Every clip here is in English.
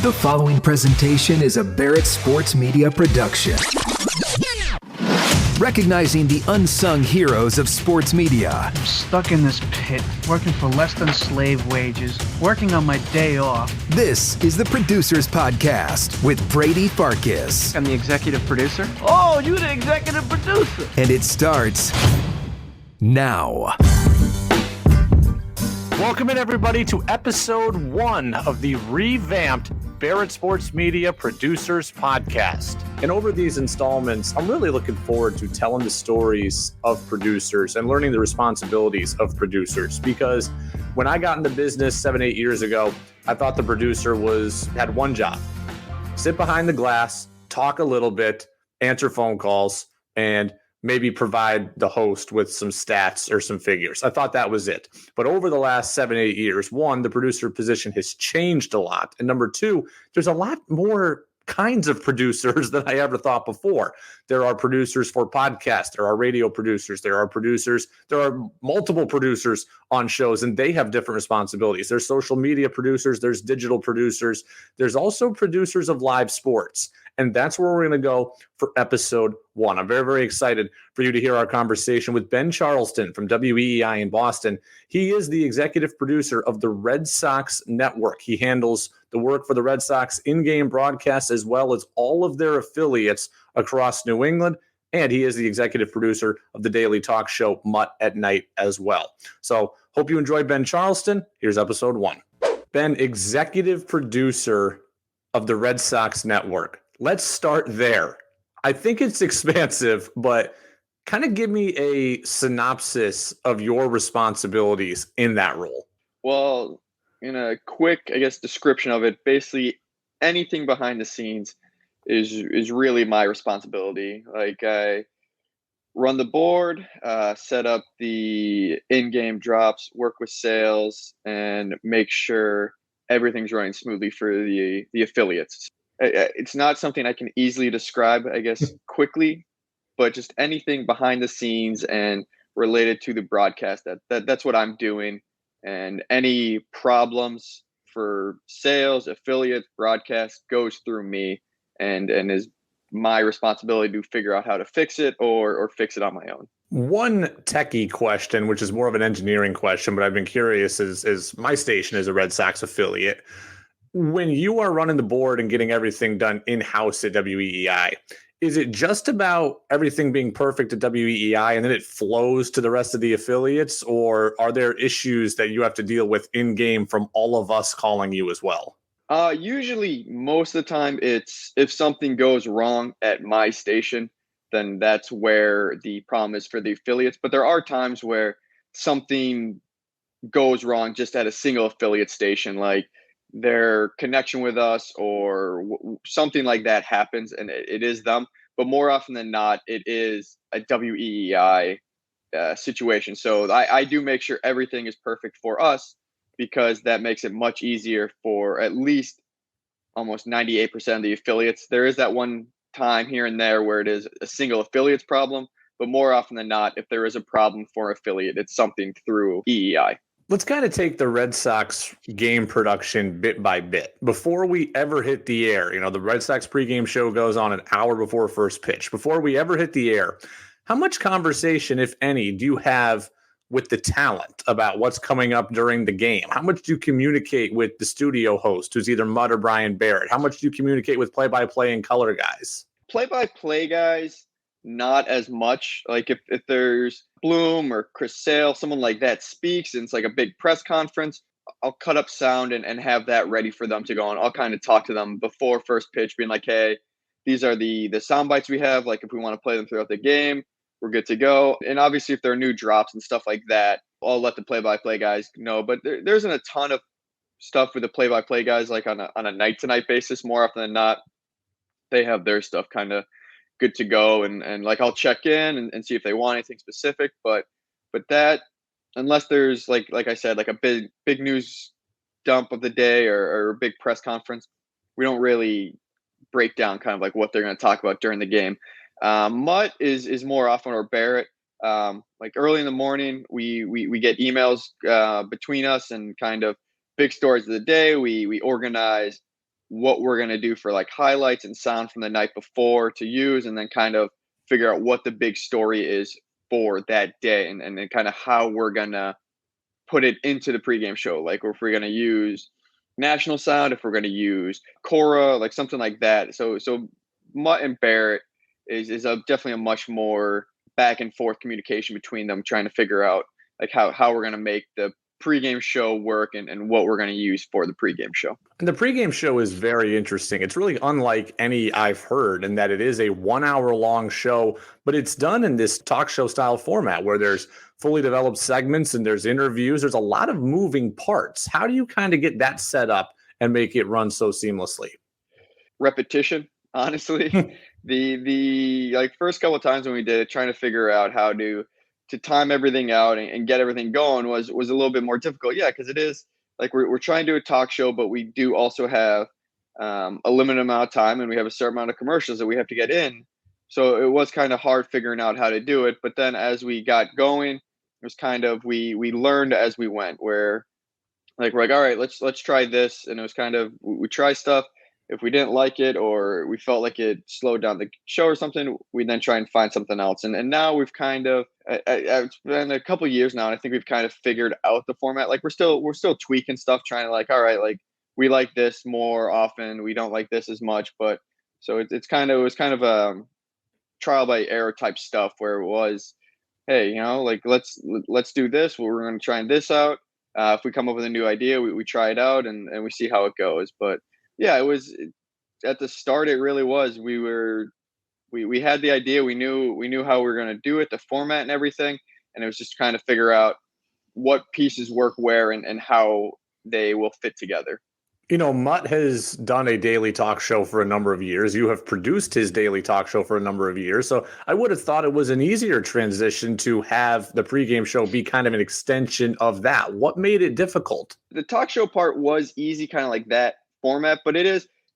The following presentation is a Barrett Sports Media production. Recognizing the unsung heroes of sports media. I'm stuck in this pit, working for less than slave wages, working on my day off. This is the Producers Podcast with Brady Farkas. I'm the executive producer. Oh, you're the executive producer. And it starts now. Welcome in, everybody, to episode 1 of the revamped Barrett Sports Media Producers Podcast. And over these installments, I'm really looking forward to telling the stories of producers and learning the responsibilities of producers. Because when I got into business 7-8 years ago, I thought the producer had one job: sit behind the glass, talk a little bit, answer phone calls, and maybe provide the host with some stats or some figures. I thought that was it. But over the last 7-8 years, one, the producer position has changed a lot. And number two, there's a lot more kinds of producers than I ever thought before. There are producers for podcasts. There are radio producers. There are multiple producers on shows, and they have different responsibilities. There's social media producers. There's digital producers. There's also producers of live sports. And that's where we're going to go for episode 1. I'm very, very excited for you to hear our conversation with Ben Charleston from WEEI in Boston. He is the executive producer of the Red Sox Network. He handles the work for the Red Sox in-game broadcasts as well as all of their affiliates across New England. And he is the executive producer of the daily talk show Mutt at Night as well. So hope you enjoyed Ben Charleston. Here's episode 1. Ben, executive producer of the Red Sox Network. Let's start there. I think it's expansive, but kind of give me a synopsis of your responsibilities in that role. Well, in a quick, description of it, basically anything behind the scenes is really my responsibility. Like, I run the board, set up the in-game drops, work with sales, and make sure everything's running smoothly for the affiliates. It's not something I can easily describe, quickly, but just anything behind the scenes and related to the broadcast, that's what I'm doing. And any problems for sales, affiliates, broadcast goes through me and is my responsibility to figure out how to fix it or fix it on my own. One techie question, which is more of an engineering question, but I've been curious, is my station is a Red Sox affiliate. When you are running the board and getting everything done in-house at WEEI, is it just about everything being perfect at WEEI and then it flows to the rest of the affiliates, or are there issues that you have to deal with in-game from all of us calling you as well? Usually, most of the time, it's if something goes wrong at my station, then that's where the problem is for the affiliates. But there are times where something goes wrong just at a single affiliate station, like their connection with us or something like that happens, and it is them. But more often than not, it is a WEEI situation. So I do make sure everything is perfect for us, because that makes it much easier for at least almost 98% of the affiliates. There is that one time here and there where it is a single affiliate's problem, but more often than not, if there is a problem for an affiliate, it's something through EEI. Let's kind of take the Red Sox game production bit by bit. Before we ever hit the air, the Red Sox pregame show goes on an hour before first pitch. Before we ever hit the air, how much conversation, if any, do you have with the talent about what's coming up during the game? How much do you communicate with the studio host, who's either Mutt or Brian Barrett? How much do you communicate with play-by-play and color guys? Play-by-play guys, not as much. Like if there's Bloom or Chris Sale, someone like that speaks and it's like a big press conference, I'll cut up sound and have that ready for them to go on. I'll kind of talk to them before first pitch, being like, hey, these are the sound bites we have. Like if we want to play them throughout the game, we're good to go. And obviously if there are new drops and stuff like that, I'll let the play-by-play guys know. But there isn't a ton of stuff with the play-by-play guys, like on a night-to-night basis. More often than not, they have their stuff kind of good to go, and like I'll check in and see if they want anything specific, but that, unless there's like I said, like a big news dump of the day or a big press conference, we don't really break down kind of like what they're going to talk about during the game. Mutt is more often, or Barrett, like early in the morning, we get emails between us and kind of big stories of the day. We organize what we're going to do for like highlights and sound from the night before to use, and then kind of figure out what the big story is for that day, and then kind of how we're going to put it into the pregame show. Like if we're going to use national sound, if we're going to use Cora, like something like that. So Mutt and Barrett is definitely a much more back and forth communication between them, trying to figure out like how we're going to make the pregame show work, and what we're going to use for the pregame show. And the pregame show is very interesting. It's really unlike any I've heard in that it is a 1 hour long show, but it's done in this talk show style format where there's fully developed segments and there's interviews. There's a lot of moving parts. How do you kind of get that set up and make it run so seamlessly? Repetition, honestly. the like first couple of times when we did it, trying to figure out how to time everything out and get everything going was a little bit more difficult. Yeah, because it is like we're trying to do a talk show, but we do also have a limited amount of time, and we have a certain amount of commercials that we have to get in. So it was kind of hard figuring out how to do it. But then as we got going, it was kind of we learned as we went, where like we're like, all right, let's try this, and it was kind of we try stuff. If we didn't like it, or we felt like it slowed down the show or something, we then try and find something else. And now we've kind of, it's been a couple of years now, and I think we've kind of figured out the format. Like we're still tweaking stuff, trying to like, all right, like we like this more often, we don't like this as much. But so it was kind of a trial by error type stuff, where it was, hey, like let's do this. We're going to try this out. If we come up with a new idea, we try it out, and we see how it goes. But yeah, it was at the start. It really was. We had the idea. We knew how we were going to do it, the format and everything, and it was just kind of figure out what pieces work where, and how they will fit together. Mutt has done a daily talk show for a number of years. You have produced his daily talk show for a number of years. So I would have thought it was an easier transition to have the pregame show be kind of an extension of that. What made it difficult? The talk show part was easy, kind of like that format, but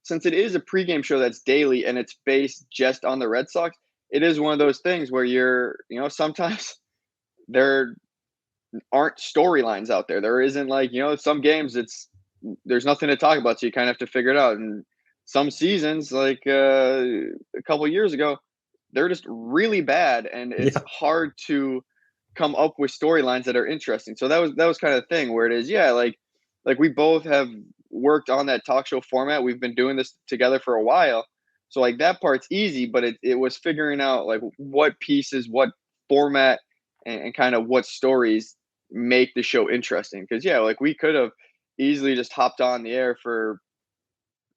since it is a pregame show that's daily and it's based just on the Red Sox, it is one of those things where sometimes there aren't storylines out there. There isn't like, some games there's nothing to talk about, so you kind of have to figure it out. And some seasons, like a couple of years ago, they're just really bad, and it's hard to come up with storylines that are interesting. So that was kind of the thing where it is, like we both have worked on that talk show format. We've been doing this together for a while. So like that part's easy, but it was figuring out like what pieces, what format, and kind of what stories make the show interesting. Because like we could have easily just hopped on the air for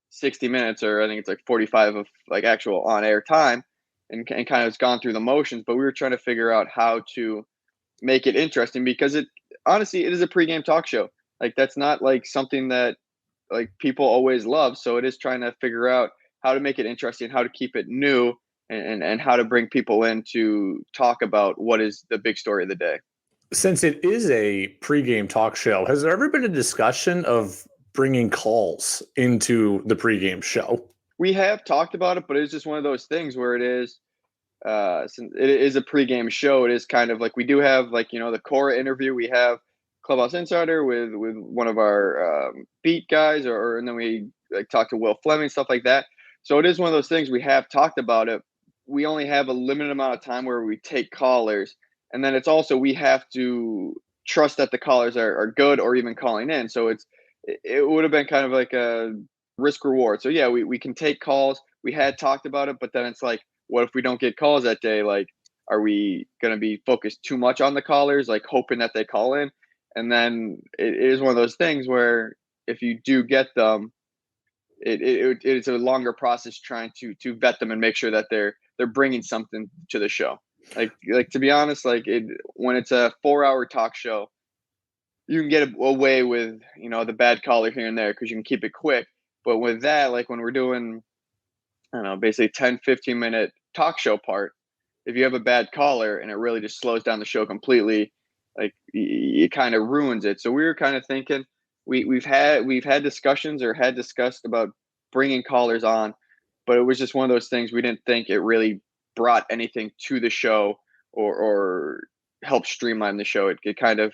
60 minutes, or I think it's like 45 of like actual on air time, and kind of gone through the motions. But we were trying to figure out how to make it interesting, because honestly, it is a pregame talk show. Like that's not like something that like people always love. So it is trying to figure out how to make it interesting, how to keep it new, and how to bring people in to talk about what is the big story of the day. Since it is a pregame talk show, has there ever been a discussion of bringing calls into the pregame show? We have talked about it, but it's just one of those things where it is, since it is a pregame show, it is kind of like we do have like, the Cora interview. We have Clubhouse Insider with one of our beat guys, and then we like talk to Will Fleming, stuff like that. So it is one of those things we have talked about it. We only have a limited amount of time where we take callers. And then it's also, we have to trust that the callers are good or even calling in. So it would have been kind of like a risk reward. So yeah, we can take calls. We had talked about it, but then it's like, what if we don't get calls that day? Like, are we going to be focused too much on the callers, like hoping that they call in? And then it is one of those things where if you do get them, it's a longer process trying to vet them and make sure that they're bringing something to the show. Like to be honest, when it's a 4-hour talk show, you can get away with, the bad caller here and there, because you can keep it quick. But with that, like when we're doing, I don't know, basically 10, 15-minute talk show part, if you have a bad caller and it really just slows down the show completely, like it kind of ruins it. So we were kind of thinking, we've had discussions or had discussed about bringing callers on, but it was just one of those things we didn't think it really brought anything to the show or helped streamline the show. It kind of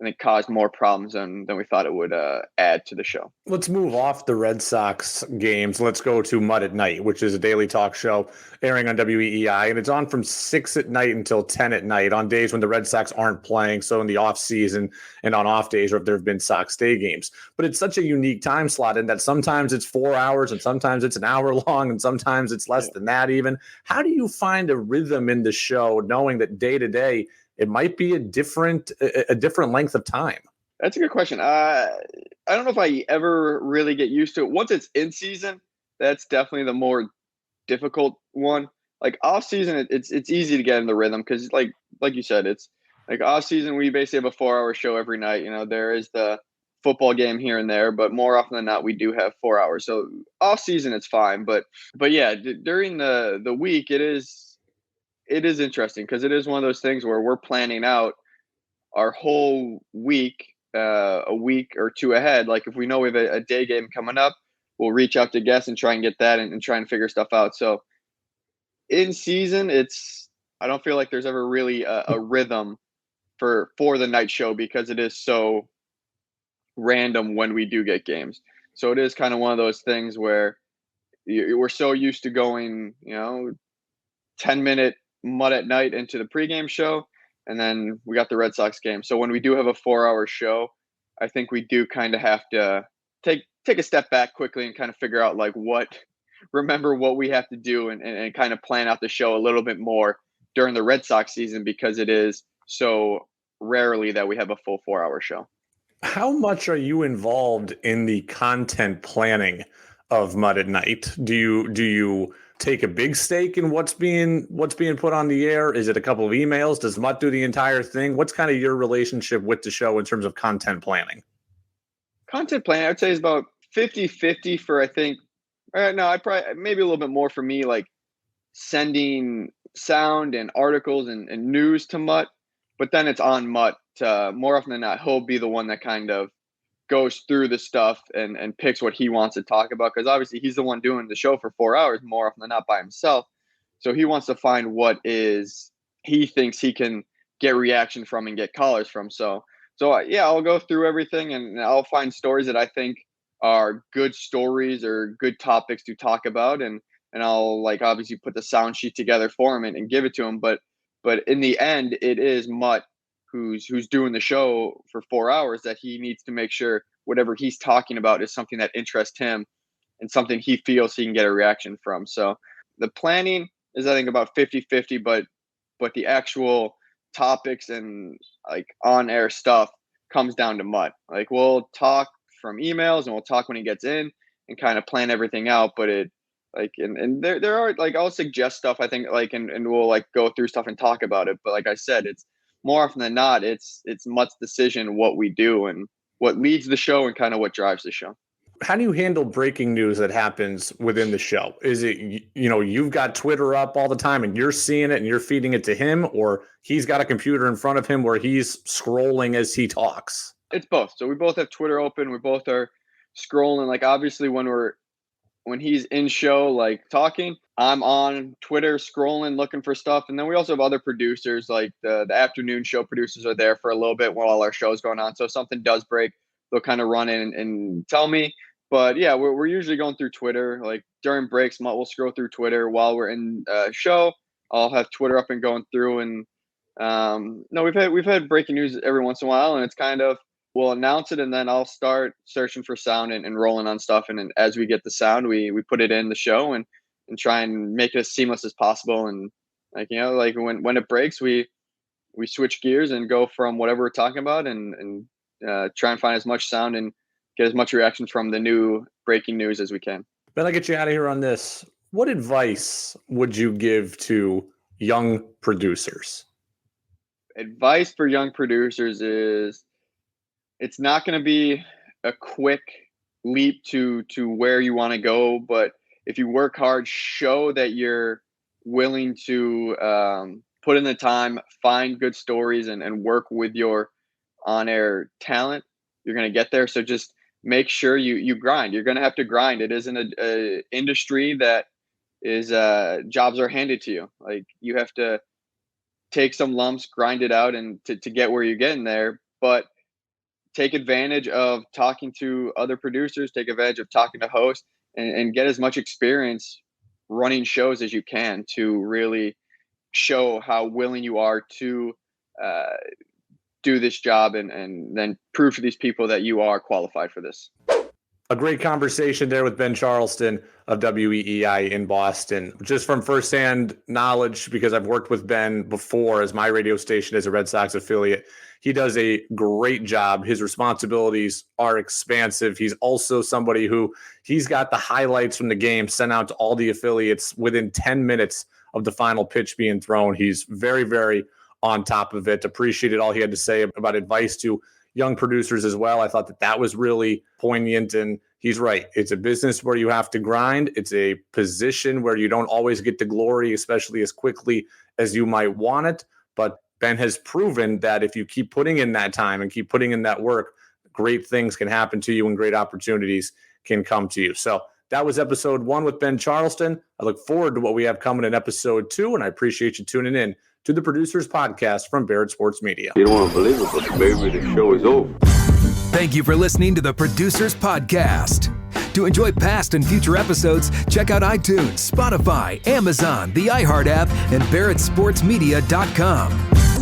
and it caused more problems than we thought it would add to the show. Let's move off the Red Sox games. Let's go to Mud at Night, which is a daily talk show airing on WEEI, and it's on from 6 at night until 10 at night on days when the Red Sox aren't playing, so in the off season and on off days, or if there have been Sox day games. But it's such a unique time slot in that sometimes it's 4 hours and sometimes it's an hour long and sometimes it's less than that even. How do you find a rhythm in the show knowing that day to day it might be a different length of time? That's a good question. I don't know if I ever really get used to it. Once it's in season, that's definitely the more difficult one. Like off season, it's easy to get in the rhythm because like you said, it's like off season we basically have a 4-hour show every night. There is the football game here and there, but more often than not, we do have 4 hours. So off season, it's fine. But yeah, during the week, it is interesting because it is one of those things where we're planning out our whole week, a week or two ahead. Like if we know we have a day game coming up, we'll reach out to guests and try and get that and try and figure stuff out. So in season, I don't feel like there's ever really a rhythm for the night show because it is so random when we do get games. So it is kind of one of those things where we're so used to going, 10-minute Mud at Night into the pregame show, and then we got the Red Sox game. So when we do have a 4-hour show, I think we do kind of have to take a step back quickly and kind of figure out remember what we have to do and kind of plan out the show a little bit more during the Red Sox season because it is so rarely that we have a full 4-hour show. How much are you involved in the content planning of Mud at Night? Do you take a big stake in what's being put on the air? Is it a couple of emails? Does Mutt do the entire thing? What's kind of your relationship with the show in terms of content planning? Content planning, I would say, is about 50-50 for, I think, no, I probably maybe a little bit more for me, like sending sound and articles and news to Mutt, but then it's on Mutt. More often than not, he'll be the one that kind of goes through the stuff and picks what he wants to talk about because obviously he's the one doing the show for 4 hours more often than not by himself. So he wants to find what is he thinks he can get reaction from and get callers from. So yeah, I'll go through everything and I'll find stories that I think are good stories or good topics to talk about and I'll obviously put the sound sheet together for him and give it to him. But in the end, it is Mutt who's doing the show for 4 hours that he needs to make sure whatever he's talking about is something that interests him and something he feels he can get a reaction from. So the planning is, I think, about 50-50, but the actual topics and on air stuff comes down to Mutt. We'll talk from emails and we'll talk when he gets in and kind of plan everything out. But it and there are I'll suggest stuff, I think, and we'll go through stuff and talk about it. But like I said, it's more often than not, it's Mutt's decision what we do and what leads the show and kind of what drives the show. How do you handle breaking news that happens within the show? Is it, you've got Twitter up all the time and you're seeing it and you're feeding it to him, or he's got a computer in front of him where he's scrolling as he talks? It's both. So we both have Twitter open. We both are scrolling. Obviously when he's in show, talking, I'm on Twitter scrolling, looking for stuff. And then we also have other producers, the afternoon show producers are there for a little bit while our show's going on. So if something does break, they'll kind of run in and tell me. But yeah, we're usually going through Twitter. During breaks, we'll scroll through Twitter while we're in show. I'll have Twitter up and going through. And no, we've had breaking news every once in a while, and it's kind of, we'll announce it and then I'll start searching for sound and rolling on stuff. And then as we get the sound, we put it in the show and try and make it as seamless as possible. And when it breaks, we switch gears and go from whatever we're talking about and try and find as much sound and get as much reaction from the new breaking news as we can. Ben, I'll get you out of here on this. What advice would you give to young producers? Advice for young producers is it's not going to be a quick leap to where you want to go, but if you work hard, show that you're willing to put in the time, find good stories and work with your on-air talent, you're going to get there. So just make sure you grind. You're going to have to grind. It isn't a industry that is jobs are handed to you. You have to take some lumps, grind it out and to get where you're getting there. But take advantage of talking to other producers, take advantage of talking to hosts, and get as much experience running shows as you can to really show how willing you are to do this job and then prove to these people that you are qualified for this. A great conversation there with Ben Charleston of WEEI in Boston. Just from firsthand knowledge, because I've worked with Ben before as my radio station as a Red Sox affiliate, he does a great job. His responsibilities are expansive. He's also somebody who he's got the highlights from the game sent out to all the affiliates within 10 minutes of the final pitch being thrown. He's very, very on top of it. Appreciated all he had to say about advice to young producers as well. I thought that was really poignant, and he's right. It's a business where you have to grind. It's a position where you don't always get the glory, especially as quickly as you might want it. But Ben has proven that if you keep putting in that time and keep putting in that work, great things can happen to you and great opportunities can come to you. So that was episode 1 with Ben Charleston. I look forward to what we have coming in episode 2, and I appreciate you tuning in to the Producers Podcast from Barrett Sports Media. You don't want to believe it, but baby, the show is over. Thank you for listening to the Producers Podcast. To enjoy past and future episodes, check out iTunes, Spotify, Amazon, the iHeart app, and BarrettSportsMedia.com.